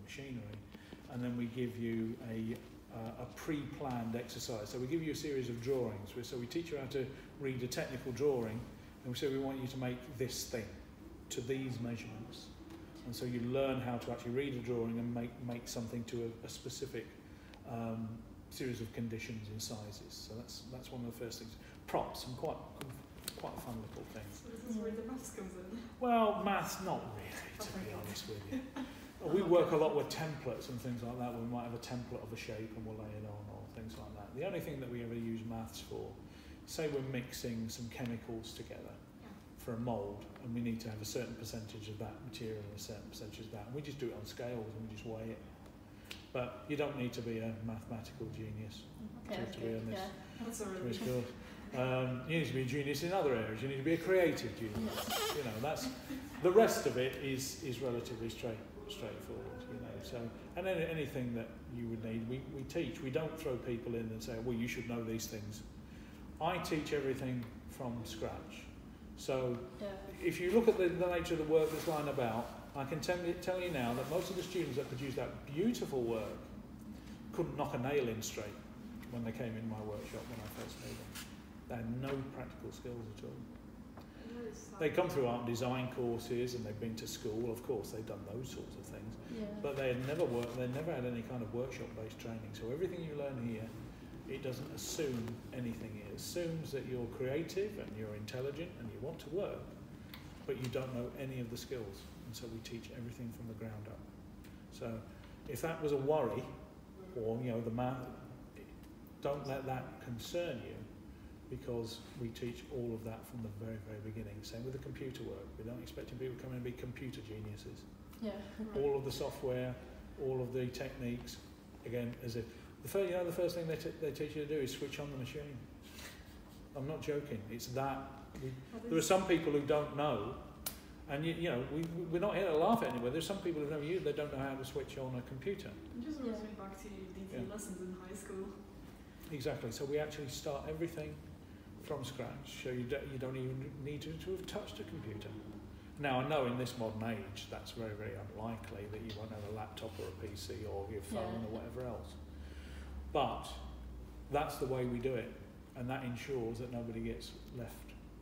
machinery, and then we give you a pre-planned exercise. So we give you a series of drawings. So we teach you how to read a technical drawing, and we say we want you to make this thing to these measurements. And so you learn how to actually read a drawing and make something to a specific series of conditions in sizes. So that's one of the first things. Props, and quite a fun little thing. So this is where the maths comes in? Well, maths, not really, to be honest with you. We work a lot with templates and things like that. We might have a template of a shape and we'll lay it on, or things like that. The only thing that we ever use maths for, say we're mixing some chemicals together for a mould, and we need to have a certain percentage of that material and a certain percentage of that, and we just do it on scales and we just weigh it. But you don't need to be a mathematical genius to be on this. Yeah, that's a really cool. You need to be a genius in other areas. You need to be a creative genius. You know, that's the rest of it is relatively straightforward. You know, so and anything that you would need, we teach. We don't throw people in and say, well, you should know these things. I teach everything from scratch. So if you look at the nature of the work that's lying about, I can tell you now that most of the students that produced that beautiful work couldn't knock a nail in straight when they came in my workshop when I first made them. They had no practical skills at all. They come through art and design courses and they've been to school, of course, they've done those sorts of things. But they had never had any kind of workshop-based training. So everything you learn here, it doesn't assume anything. It assumes that you're creative and you're intelligent and you want to work, but you don't know any of the skills. And so we teach everything from the ground up. So if that was a worry, or you know, the math, don't let that concern you, because we teach all of that from the very, very beginning. Same with the computer work. We don't expect people to come in and be computer geniuses. All of the software, all of the techniques, again, as if the first thing they teach you to do is switch on the machine. I'm not joking. It's that. There are some people who don't know, and you know, we're not here to laugh at anyone. There's some people who've never used, they don't know how to switch on a computer. It just brings me back to DT lessons in high school. Exactly. So we actually start everything from scratch. So you don't even need to have touched a computer. Now, I know in this modern age, that's very, very unlikely that you won't have a laptop or a PC or your phone or whatever else. But that's the way we do it, and that ensures that nobody gets left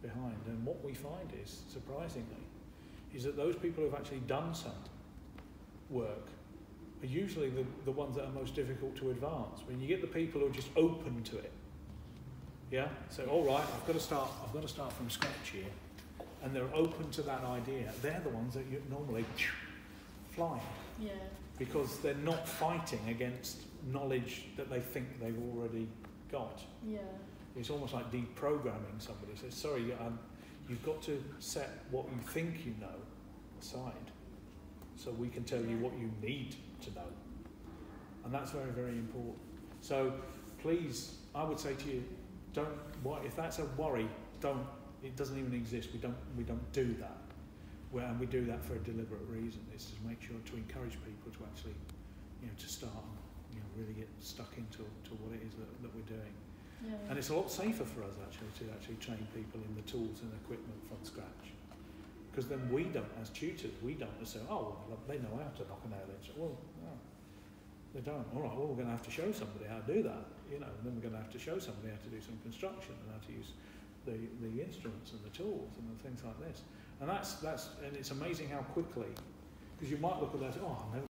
behind. And what we find is, surprisingly, is that those people who have actually done some work are usually the ones that are most difficult to advance. When you get the people who are just open to it, so all right, I've got to start from scratch here, and they're open to that idea. They're the ones that you normally fly, because they're not fighting against knowledge that they think they've already got. It's almost like deprogramming somebody. So sorry, you've got to set what you think you know aside, so we can tell you what you need to know, and that's very, very important. So please, I would say to you, if that's a worry, it doesn't even exist. We don't do that, and we do that for a deliberate reason. It's to make sure to encourage people to actually, to start and really get stuck into what it is that we're doing. And it's a lot safer for us to train people in the tools and equipment from scratch, because then we don't, as tutors, say, oh, well, they know how to knock a nail in. So, well, no, they don't. All right, well, we're going to have to show somebody how to do that, and then we're going to have to show somebody how to do some construction and how to use the instruments and the tools and the things like this. And and it's amazing how quickly, because you might look at that, oh, I've never